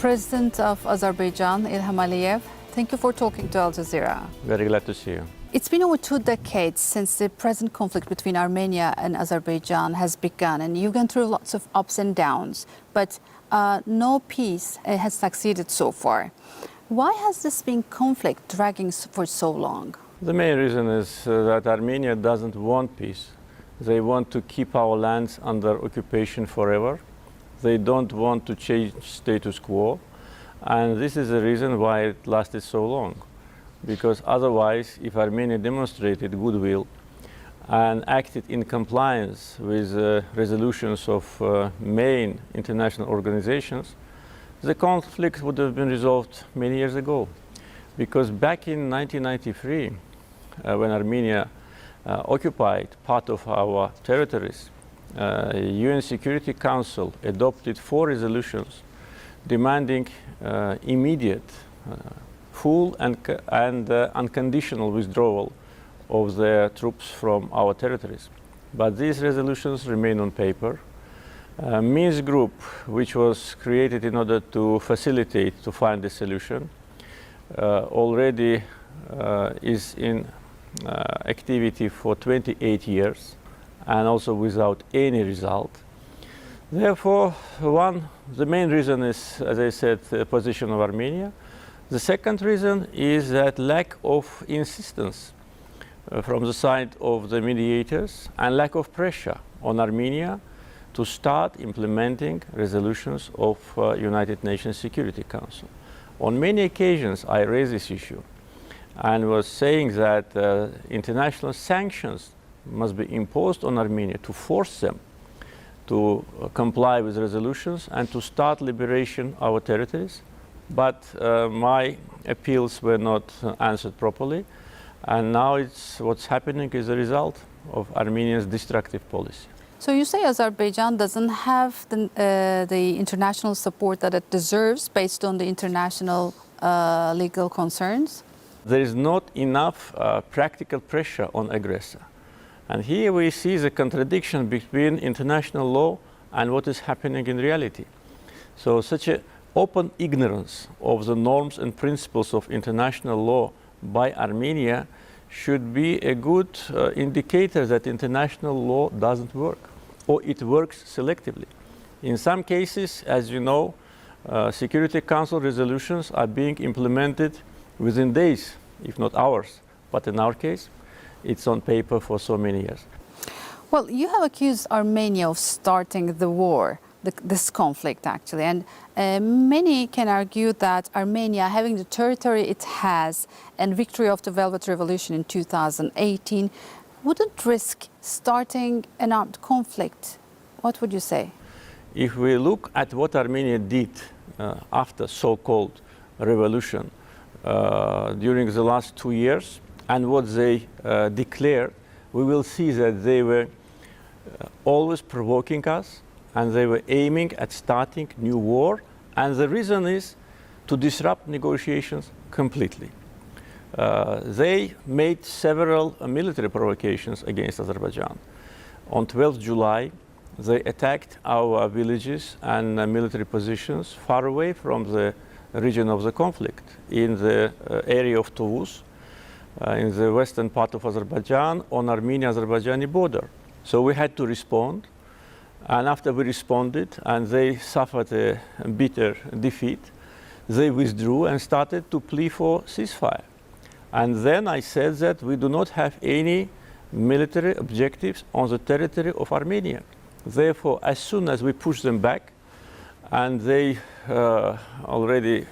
President of Azerbaijan, İlham Aliyev, thank you for talking to Al Jazeera. Very glad to see you. It's been over 2 decades since the present conflict between Armenia and Azerbaijan has begun, and you've gone through lots of ups and downs, but no peace has succeeded so far. Why has this been conflict dragging for so long? The main reason is that Armenia doesn't want peace. They want to keep our lands under occupation forever. They don't want to change status quo, and this is the reason why it lasted so long. Because otherwise, if Armenia demonstrated goodwill and acted in compliance with resolutions of main international organizations, the conflict would have been resolved many years ago. Because back in 1993, when Armenia occupied part of our territories, UN Security Council adopted 4 resolutions demanding immediate, full and unconditional withdrawal of the troops from our territories. But these resolutions remain on paper. Minsk Group, which was created in order to facilitate to find a solution, already is in activity for 28 years and also without any result. Therefore, the main reason is, as I said, the position of Armenia. The second reason is that lack of insistence from the side of the mediators and lack of pressure on Armenia to start implementing resolutions of United Nations Security Council. On many occasions, I raised this issue and was saying that international sanctions must be imposed on Armenia to force them to comply with resolutions and to start liberation of our territories. But my appeals were not answered properly, and now what's happening is a result of Armenia's destructive policy. So you say Azerbaijan doesn't have the international support that it deserves based on the international legal concerns? There is not enough practical pressure on aggressor. And here we see the contradiction between international law and what is happening in reality. So such an open ignorance of the norms and principles of international law by Armenia should be a good indicator that international law doesn't work, or it works selectively. In some cases, as you know, Security Council resolutions are being implemented within days, if not hours. But in our case, it's on paper for so many years. Well, you have accused Armenia of starting the war, this conflict actually, and many can argue that Armenia, having the territory it has and victory of the Velvet Revolution in 2018, wouldn't risk starting an armed conflict. What would you say? If we look at what Armenia did after so-called revolution during the last 2 years and what they declared, we will see that they were always provoking us, and they were aiming at starting new war, and the reason is to disrupt negotiations completely. They made several military provocations against Azerbaijan. On 12th July, they attacked our villages and military positions far away from the region of the conflict, in the area of Tovuz, in the western part of Azerbaijan, on Armenia-Azerbaijani border. So we had to respond. And after we responded and they suffered a bitter defeat, they withdrew and started to plead for ceasefire. And then I said that we do not have any military objectives on the territory of Armenia. Therefore, as soon as we pushed them back and they already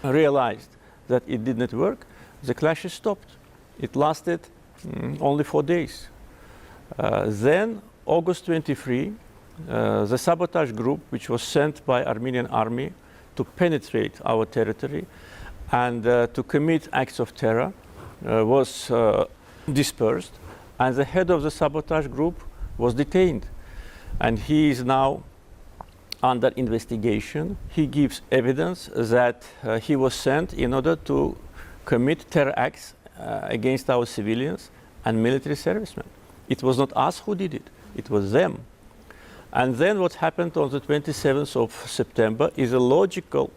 realized that it did not work, the clashes stopped. It lasted only 4 days. Then, August 23, the sabotage group, which was sent by Armenian army to penetrate our territory and to commit acts of terror, was dispersed, and the head of the sabotage group was detained. And he is now under investigation. He gives evidence that he was sent in order to commit terror acts against our civilians and military servicemen. It was not us who did it, it was them. And then what happened on the 27th of September is a logical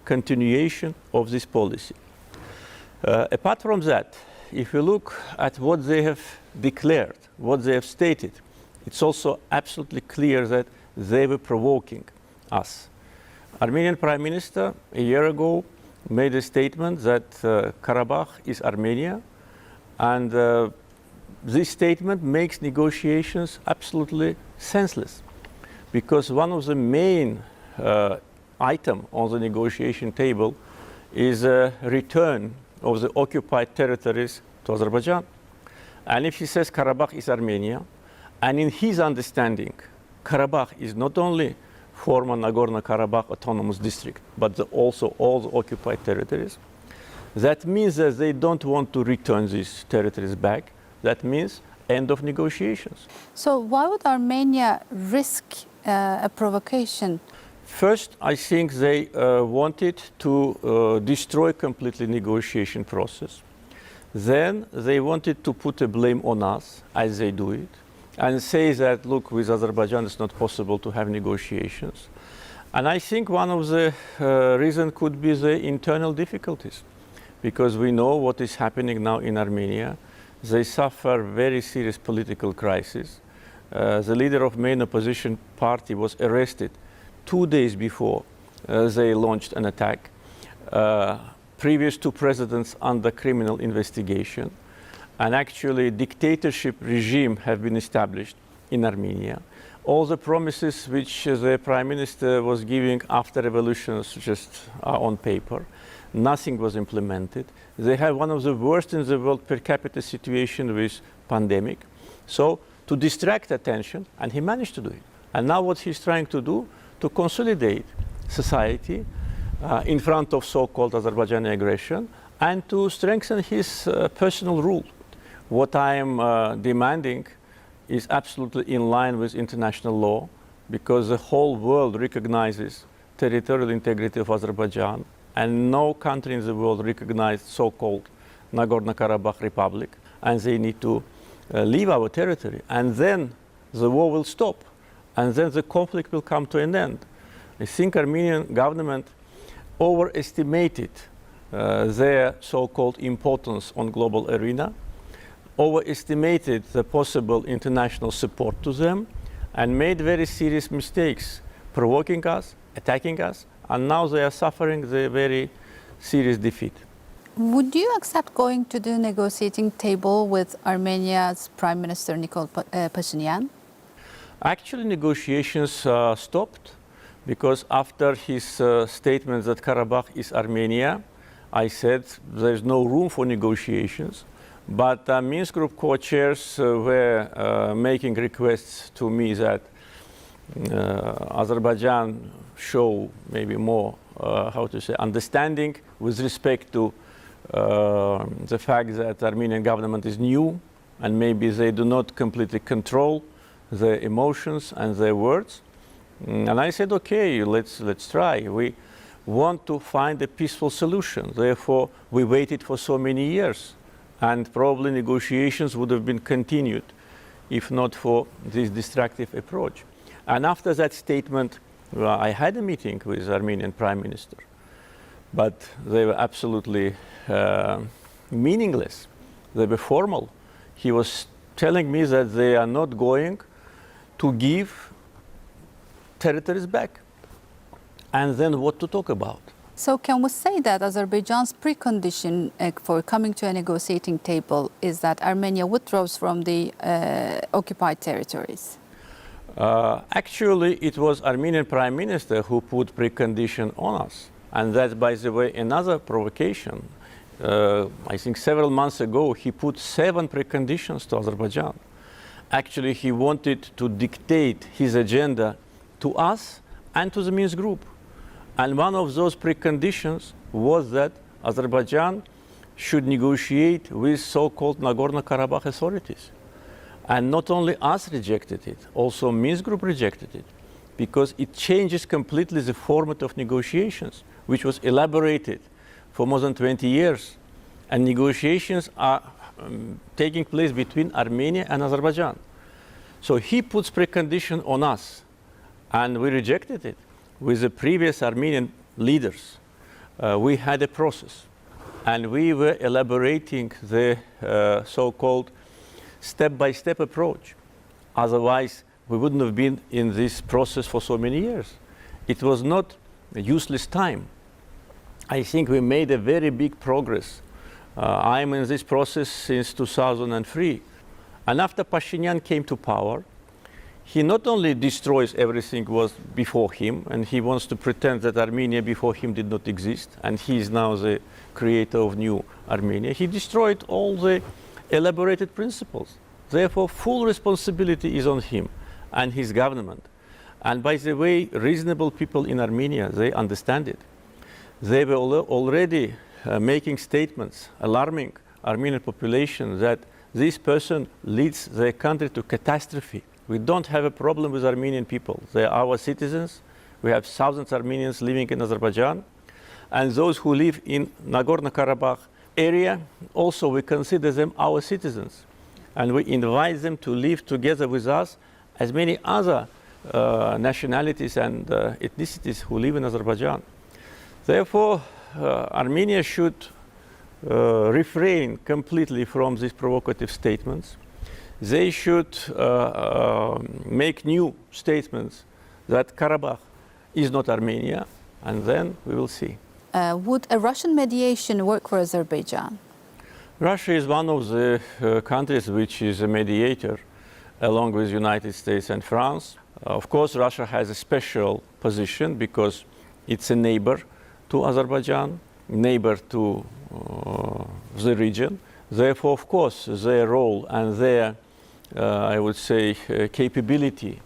continuation of this policy. Apart from that, if you look at what they have declared, what they have stated, it's also absolutely clear that they were provoking us. Armenian Prime Minister a year ago made a statement that Karabakh is Armenia, and this statement makes negotiations absolutely senseless, because one of the main items on the negotiation table is a return of the occupied territories to Azerbaijan. And if he says Karabakh is Armenia, and in his understanding, Karabakh is not only former Nagorno-Karabakh autonomous district, but also all the occupied territories, that means that they don't want to return these territories back. That means end of negotiations. So why would Armenia risk a provocation? First, I think they wanted to destroy completely negotiation process. Then they wanted to put a blame on us, as they do it, and say that, look, with Azerbaijan it's not possible to have negotiations. And I think one of the reasons could be the internal difficulties, because we know what is happening now in Armenia. They suffer very serious political crisis. The leader of main opposition party was arrested 2 days before they launched an attack. Previous two presidents under criminal investigation. And actually dictatorship regime have been established in Armenia. All the promises which the prime minister was giving after revolutions just are on paper. Nothing was implemented. They have one of the worst in the world per capita situation with pandemic. So to distract attention, and he managed to do it. And now what he's trying to do, to consolidate society in front of so-called Azerbaijani aggression, and to strengthen his personal rule. What I am demanding is absolutely in line with international law, because the whole world recognizes territorial integrity of Azerbaijan, and no country in the world recognizes so-called Nagorno-Karabakh Republic, and they need to leave our territory, and then the war will stop, and then the conflict will come to an end. I think Armenian government overestimated their so-called importance on global arena, overestimated the possible international support to them, and made very serious mistakes, provoking us, attacking us, and now they are suffering the very serious defeat. Would you accept going to the negotiating table with Armenia's Prime Minister Nikol Pashinyan? Actually, negotiations stopped, because after his statement that Karabakh is Armenia, I said there's no room for negotiations. But Minsk Group co-chairs were making requests to me that Azerbaijan show maybe more, understanding with respect to the fact that Armenian government is new, and maybe they do not completely control their emotions and their words. And I said, okay, let's try. We want to find a peaceful solution. Therefore, we waited for so many years. And probably negotiations would have been continued if not for this destructive approach. And after that statement, I had a meeting with the Armenian Prime Minister, but they were absolutely meaningless. They were formal. He was telling me that they are not going to give territories back. And then what to talk about? So can we say that Azerbaijan's precondition for coming to a negotiating table is that Armenia withdraws from the occupied territories? Actually, it was Armenian Prime Minister who put precondition on us. And that's, by the way, another provocation. I think several months ago, he put 7 preconditions to Azerbaijan. Actually, he wanted to dictate his agenda to us and to the Minsk Group. And one of those preconditions was that Azerbaijan should negotiate with so-called Nagorno-Karabakh authorities. And not only us rejected it, also Minsk Group rejected it, because it changes completely the format of negotiations, which was elaborated for more than 20 years. And negotiations are taking place between Armenia and Azerbaijan. So he puts precondition on us, and we rejected it with the previous Armenian leaders. we had a process, and we were elaborating the so-called step-by-step approach. Otherwise, we wouldn't have been in this process for so many years. It was not a useless time. I think we made a very big progress. I'm in this process since 2003. And after Pashinyan came to power, he not only destroys everything was before him, and he wants to pretend that Armenia before him did not exist, and he is now the creator of new Armenia. He destroyed all the elaborated principles. Therefore, full responsibility is on him and his government. And by the way, reasonable people in Armenia, they understand it. They were already making statements alarming Armenian population that this person leads their country to catastrophe. We don't have a problem with Armenian people. They are our citizens. We have thousands of Armenians living in Azerbaijan. And those who live in Nagorno-Karabakh area, also we consider them our citizens. And we invite them to live together with us as many other nationalities and ethnicities who live in Azerbaijan. Therefore, Armenia should refrain completely from these provocative statements. They should make new statements that Karabakh is not Armenia, and then we will see. Would a Russian mediation work for Azerbaijan? Russia is one of the countries which is a mediator along with the United States and France. Of course, Russia has a special position because it's a neighbor to Azerbaijan, neighbor to the region. Therefore, of course, their role and their, I would say, capability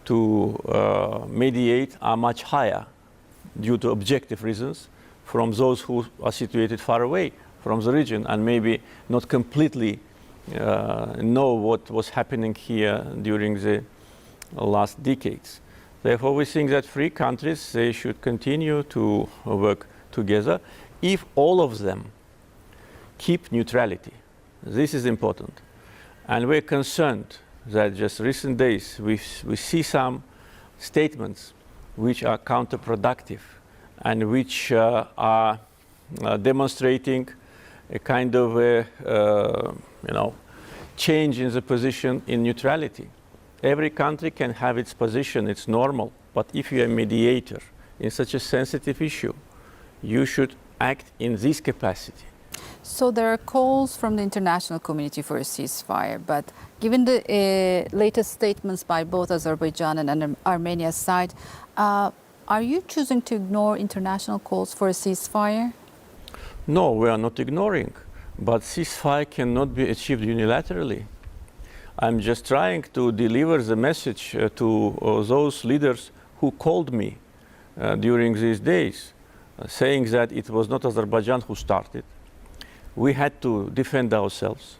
to mediate are much higher due to objective reasons from those who are situated far away from the region and maybe not completely know what was happening here during the last decades. Therefore, we think that free countries, they should continue to work together if all of them keep neutrality. This is important. And we're concerned that just recent days we see some statements which are counterproductive and which are demonstrating a kind of a, change in the position in neutrality. Every country can have its position, it's normal. But if you're a mediator in such a sensitive issue, you should act in this capacity. So there are calls from the international community for a ceasefire, but given the latest statements by both Azerbaijan and Armenia's side, are you choosing to ignore international calls for a ceasefire? No, we are not ignoring, but ceasefire cannot be achieved unilaterally. I'm just trying to deliver the message to those leaders who called me during these days, saying that it was not Azerbaijan who started. We had to defend ourselves.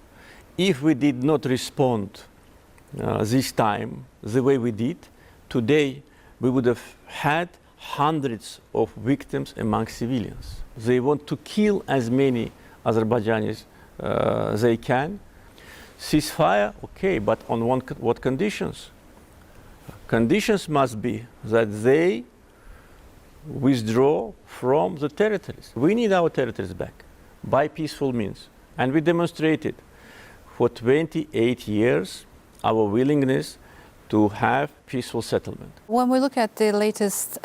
If we did not respond this time the way we did, today we would have had hundreds of victims among civilians. They want to kill as many Azerbaijanis they can. Ceasefire, okay, but on what conditions? Conditions must be that they withdraw from the territories. We need our territories back by peaceful means. And we demonstrated for 28 years our willingness to have peaceful settlement. When we look at the latest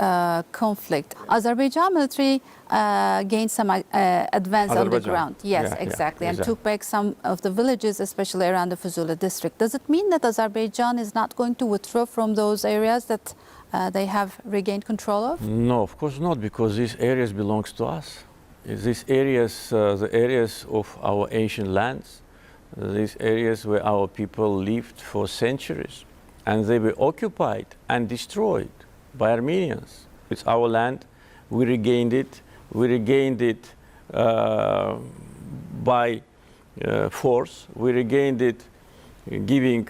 conflict, Azerbaijan military gained some advance on the ground. Yes, yeah, exactly, yeah, and took back some of the villages, especially around the Fuzuli district. Does it mean that Azerbaijan is not going to withdraw from those areas that they have regained control of? No, of course not, because these areas belong to us. These areas, the areas of our ancient lands, these areas where our people lived for centuries. And they were occupied and destroyed by Armenians. It's our land. We regained it. We regained it by force. We regained it giving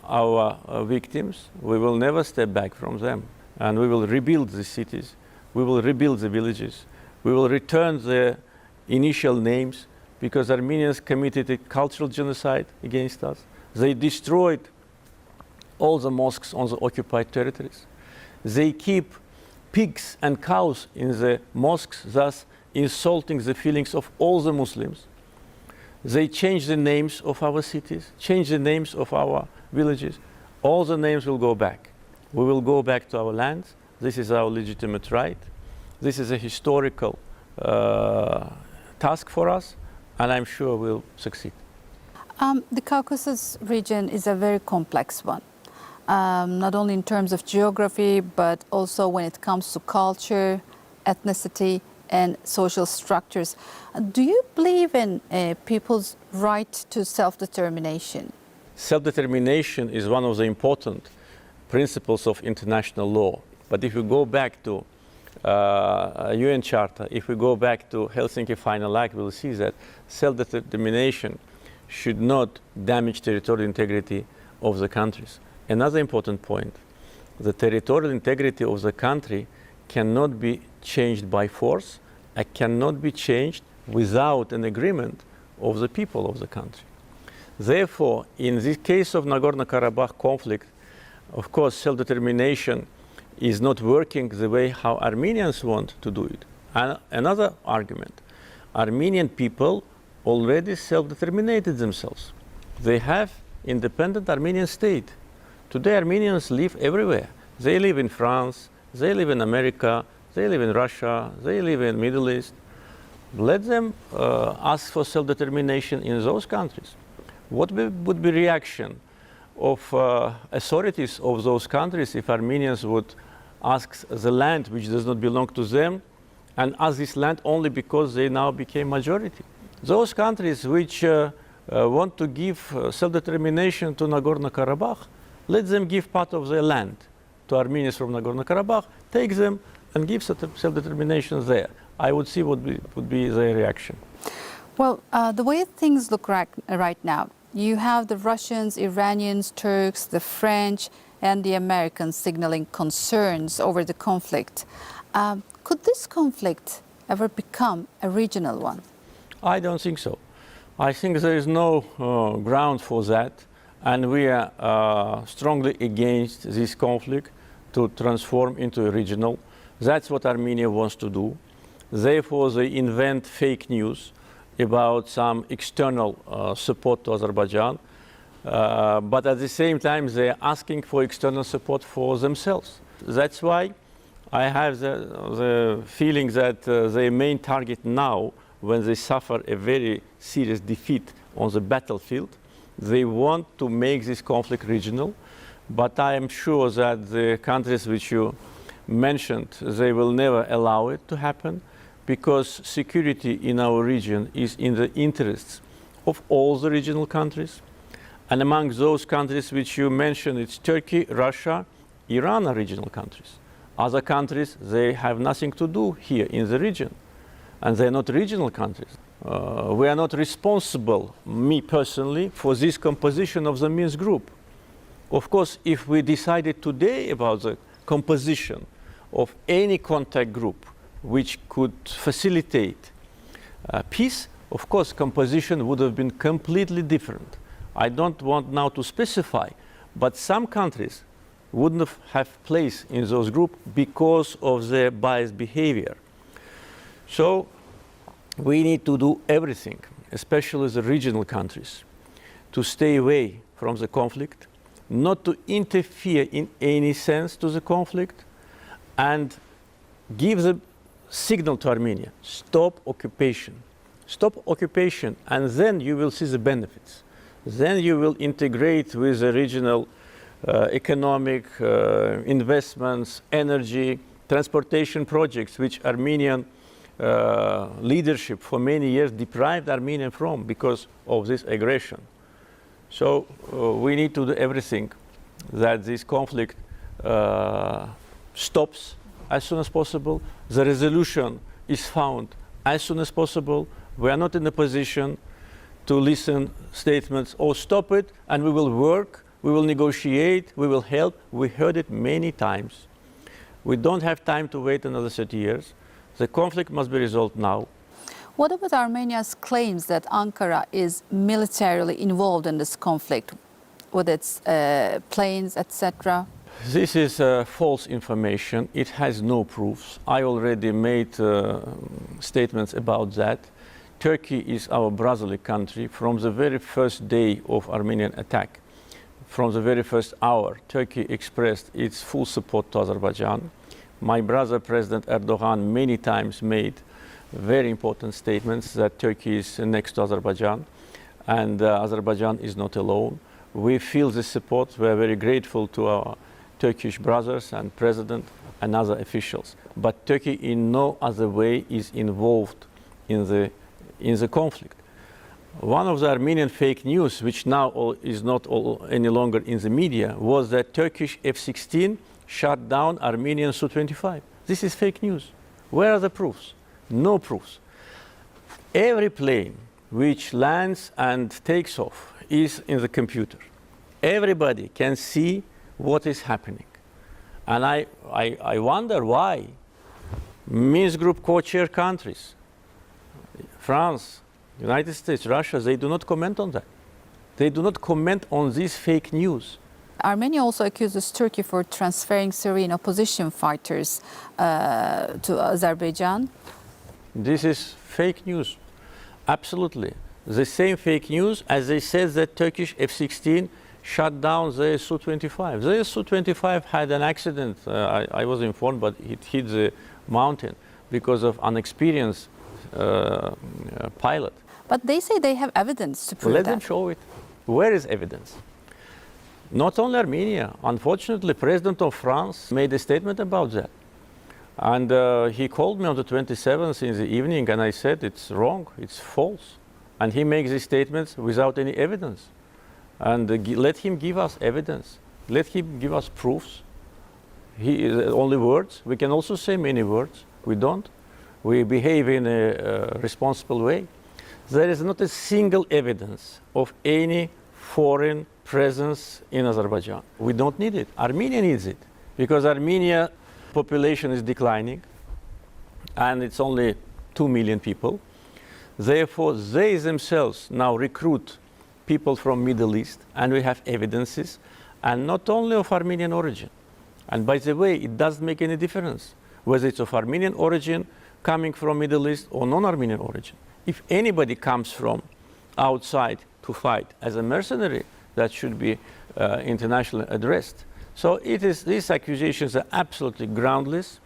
our victims. We will never step back from them. And we will rebuild the cities. We will rebuild the villages. We will return the initial names because Armenians committed a cultural genocide against us. They destroyed all the mosques on the occupied territories. They keep pigs and cows in the mosques, thus insulting the feelings of all the Muslims. They change the names of our cities, change the names of our villages. All the names will go back. We will go back to our lands. This is our legitimate right. This is a historical task for us, and I'm sure we'll succeed. The Caucasus region is a very complex one, not only in terms of geography, but also when it comes to culture, ethnicity, and social structures. Do you believe in people's right to self-determination? Self-determination is one of the important principles of international law. But if we go back to UN Charter, if we go back to Helsinki Final Act, we'll see that self-determination should not damage territorial integrity of the countries. Another important point, the territorial integrity of the country cannot be changed by force, and cannot be changed without an agreement of the people of the country. Therefore, in this case of Nagorno-Karabakh conflict, of course, self-determination is not working the way how Armenians want to do it. And another argument, Armenian people already self-determinated themselves. They have independent Armenian state. Today Armenians live everywhere. They live in France, they live in America, they live in Russia, they live in Middle East. Let them ask for self-determination in those countries. What would be reaction of authorities of those countries if Armenians would ask the land which does not belong to them and ask this land only because they now became majority? Those countries which want to give self-determination to Nagorno-Karabakh, let them give part of their land to Armenians from Nagorno-Karabakh, take them and give self-determination there. I would see what would be their reaction. Well, the way things look right now, you have the Russians, Iranians, Turks, the French, and the Americans signaling concerns over the conflict. Could this conflict ever become a regional one? I don't think so. I think there is no ground for that, and we are strongly against this conflict to transform into a regional. That's what Armenia wants to do. Therefore, they invent fake news about some external support to Azerbaijan, but at the same time they are asking for external support for themselves. That's why I have the feeling that their main target now, when they suffer a very serious defeat on the battlefield, they want to make this conflict regional. But I am sure that the countries which you mentioned, they will never allow it to happen, because security in our region is in the interests of all the regional countries. And among those countries which you mentioned, it's Turkey, Russia, Iran are regional countries. Other countries, they have nothing to do here in the region, and they're not regional countries. We are not responsible, me personally, for this composition of the Minsk group. Of course, if we decided today about the composition of any contact group which could facilitate peace, of course, composition would have been completely different. I don't want now to specify, but some countries wouldn't have place in those groups because of their biased behavior. So we need to do everything, especially the regional countries, to stay away from the conflict, not to interfere in any sense to the conflict, and give the signal to Armenia, stop occupation. Stop occupation, and then you will see the benefits. Then you will integrate with the regional economic investments, energy, transportation projects, which Armenian leadership for many years deprived Armenia from because of this aggression. So we need to do everything that this conflict stops as soon as possible. The resolution is found as soon as possible. We are not in a position to listen statements or stop it, and we will work, we will negotiate, we will help. We heard it many times. We don't have time to wait another 30 years. The conflict must be resolved now. What about Armenia's claims that Ankara is militarily involved in this conflict with its planes, etc.? This is false information. It has no proofs. I already made statements about that. Turkey is our brotherly country. From the very first day of Armenian attack, from the very first hour, Turkey expressed its full support to Azerbaijan. My brother, President Erdogan, many times made very important statements that Turkey is next to Azerbaijan, and Azerbaijan is not alone. We feel this support. We are very grateful to our Turkish brothers and President and other officials. But Turkey in no other way is involved in the conflict. One of the Armenian fake news, which now is not any longer in the media, was that Turkish F-16 shot down Armenian Su-25. This is fake news. Where are the proofs? No proofs. Every plane which lands and takes off is in the computer. Everybody can see what is happening. And I wonder why Minsk Group co-chair countries, France, United States, Russia, they do not comment on that. They do not comment on this fake news. Armenia also accuses Turkey for transferring Syrian opposition fighters to Azerbaijan. This is fake news, absolutely. The same fake news as they said that Turkish F-16 shot down the Su-25. The Su-25 had an accident, I was informed, but it hit the mountain because of unexperienced pilot. But they say they have evidence to prove Let that. them show it. Where is evidence? Not only Armenia. Unfortunately, President of France made a statement about that. And he called me on the 27th in the evening, and I said, it's wrong, it's false. And he makes these statements without any evidence. And let him give us evidence. Let him give us proofs. Only words. We can also say many words. We don't. We behave in a responsible way. There is not a single evidence of any foreign presence in Azerbaijan. We don't need it. Armenia needs it, because Armenia population is declining, and it's only 2 million people. Therefore, they themselves now recruit people from Middle East, and we have evidences, and not only of Armenian origin. And by the way, it doesn't make any difference whether it's of Armenian origin, coming from Middle East, or non-Armenian origin. If anybody comes from outside to fight as a mercenary, that should be internationally addressed. So these accusations are absolutely groundless,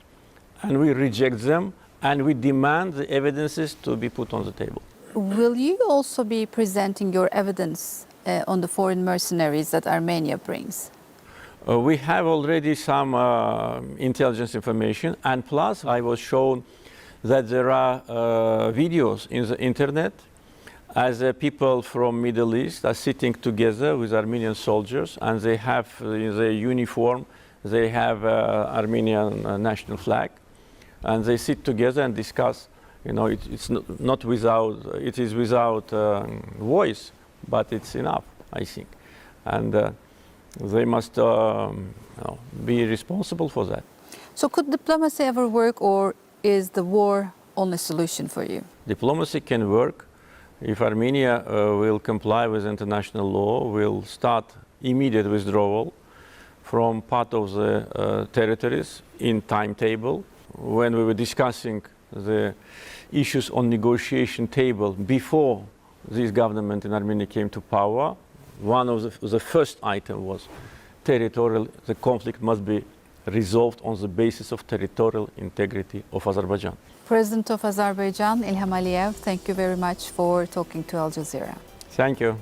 and we reject them, and we demand the evidences to be put on the table. Will you also be presenting your evidence on the foreign mercenaries that Armenia brings? We have already some intelligence information, and plus I was shown that there are videos in the internet as people from Middle East are sitting together with Armenian soldiers, and they have in their uniform, they have Armenian national flag, and they sit together and discuss. You know, it's not without, it is without voice, but it's enough, I think. And they must be responsible for that. So could diplomacy ever work, or is the war only solution for you? Diplomacy can work if Armenia will comply with international law, will start immediate withdrawal from part of the territories in timetable. When we were discussing the issues on negotiation table before this government in Armenia came to power, one of the first item was territorial. The conflict must be resolved on the basis of territorial integrity of Azerbaijan. President of Azerbaijan, İlham Aliyev, thank you very much for talking to Al Jazeera. Thank you.